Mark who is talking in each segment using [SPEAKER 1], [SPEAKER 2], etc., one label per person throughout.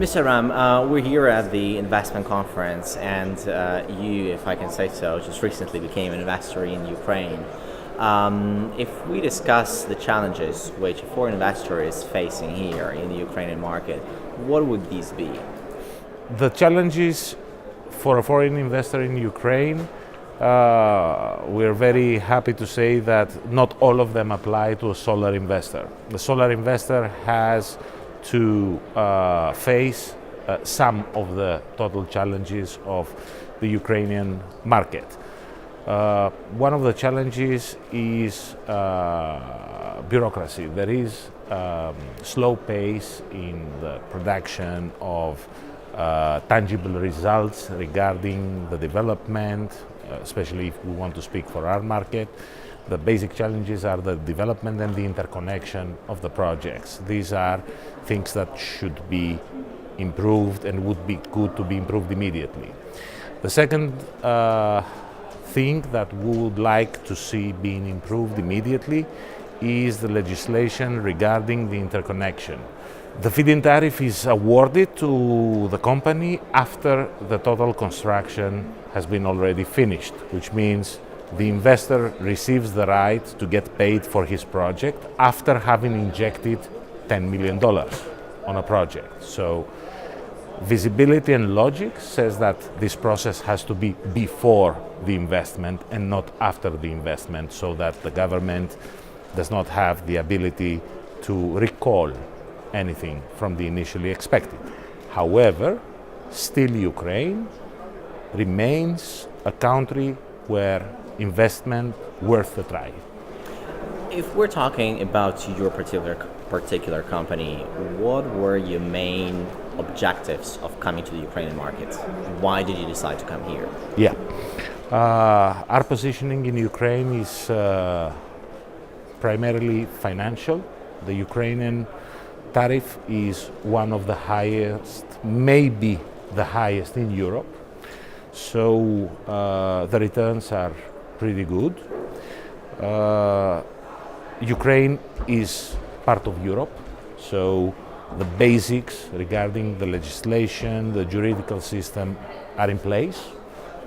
[SPEAKER 1] Mr. Aram, we're here at the investment conference, and you, if I can say so, just recently became an investor in Ukraine. If we discuss the challenges which a foreign investor is facing here in the Ukrainian market, what would these be?
[SPEAKER 2] The challenges for a foreign investor in Ukraine, we're very happy to say that not all of them apply to a solar investor. The solar investor has to face some of the total challenges of the Ukrainian market. One of the challenges is bureaucracy. There is slow pace in the production of tangible results regarding the development, especially if we want to speak for our market. The basic challenges are the development and the interconnection of the projects. These are things that should be improved and would be good to be improved immediately. The second thing that we would like to see being improved immediately is the legislation regarding the interconnection. The feed-in tariff is awarded to the company after the total construction has been already finished, which means the investor receives the right to get paid for his project after having injected $10 million on a project. So visibility and logic says that this process has to be before the investment and not after the investment, so that the government does not have the ability to recall anything from the initially expected. However, still Ukraine remains a country where investment worth a try.
[SPEAKER 1] If we're talking about your particular company, what were your main objectives of coming to the Ukrainian market? Why did you decide to come here?
[SPEAKER 2] Yeah, our positioning in Ukraine is primarily financial. The Ukrainian tariff is one of the highest, maybe the highest in Europe. So the returns are pretty good. Ukraine is part of Europe, so the basics regarding the legislation, the juridical system are in place.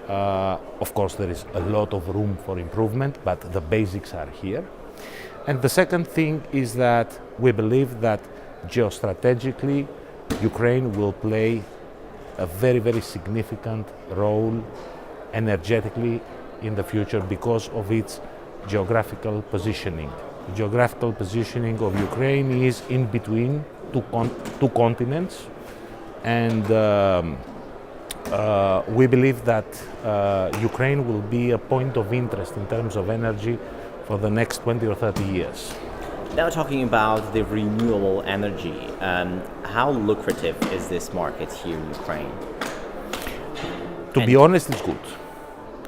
[SPEAKER 2] Of course, there is a lot of room for improvement, but the basics are here. And the second thing is that we believe that geostrategically, Ukraine will play a very, very significant role energetically in the future because of its geographical positioning. The geographical positioning of Ukraine is in between two continents, and we believe that Ukraine will be a point of interest in terms of energy for the next 20 or 30 years.
[SPEAKER 1] Now talking about the renewable energy, how lucrative is this market here in Ukraine?
[SPEAKER 2] To be honest, it's good.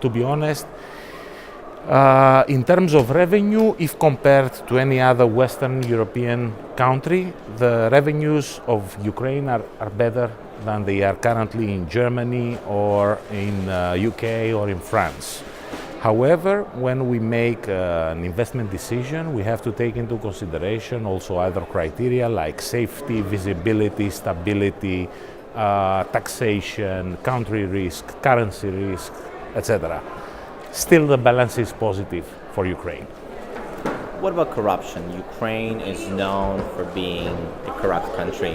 [SPEAKER 2] To be honest, in terms of revenue, if compared to any other Western European country, the revenues of Ukraine are better than they are currently in Germany or in UK or in France. However, when we make an investment decision, we have to take into consideration also other criteria like safety, visibility, stability, taxation, country risk, currency risk, etc. Still, the balance is positive for Ukraine.
[SPEAKER 1] What about corruption? Ukraine is known for being a corrupt country.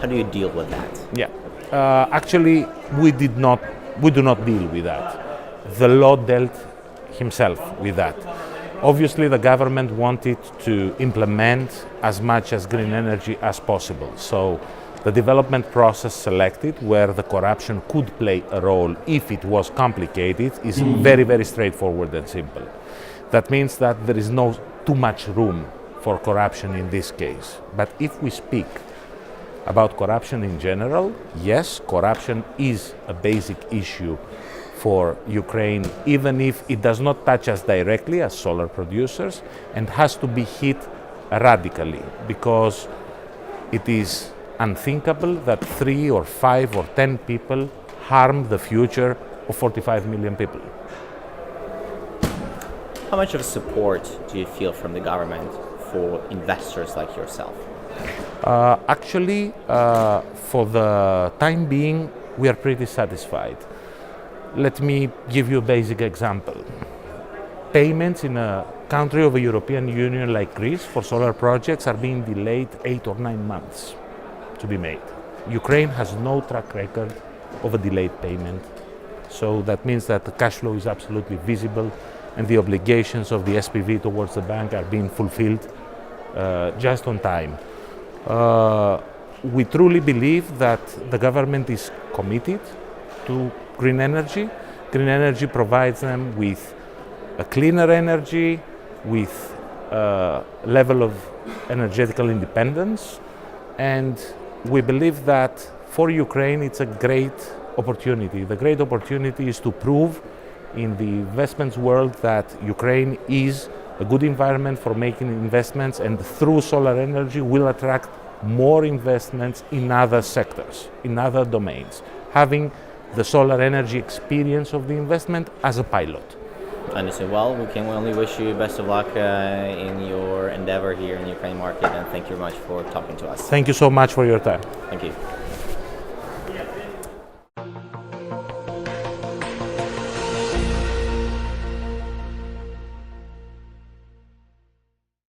[SPEAKER 1] How do you deal with that?
[SPEAKER 2] Yeah, actually, we do not deal with that. The law dealt himself with that. Obviously, the government wanted to implement as much as green energy as possible. So the development process selected where the corruption could play a role if it was complicated is very, very straightforward and simple. That means that there is no too much room for corruption in this case. But if we speak about corruption in general, yes, corruption is a basic issue for Ukraine, even if it does not touch us directly as solar producers, and has to be hit radically, because it is unthinkable that 3 or 5 or 10 people harm the future of 45 million people.
[SPEAKER 1] How much of support do you feel from the government for investors like yourself?
[SPEAKER 2] Actually, for the time being, we are pretty satisfied. Let me give you a basic example. Payments in a country of the European Union like Greece for solar projects are being delayed 8 or 9 months to be made. Ukraine has no track record of a delayed payment, so that means that the cash flow is absolutely visible and the obligations of the SPV towards the bank are being fulfilled just on time. We truly believe that the government is committed to green energy. Green energy provides them with a cleaner energy, with a level of energetical independence, and we believe that for Ukraine it's a great opportunity. The great opportunity is to prove in the investments world that Ukraine is a good environment for making investments, and through solar energy will attract more investments in other sectors, in other domains, having the solar energy experience of the investment as a pilot.
[SPEAKER 1] Understood. Well, we can only wish you best of luck in your endeavor here in the Ukraine market, and thank you very much for talking to us.
[SPEAKER 2] Thank you so much for your time.
[SPEAKER 1] Thank you.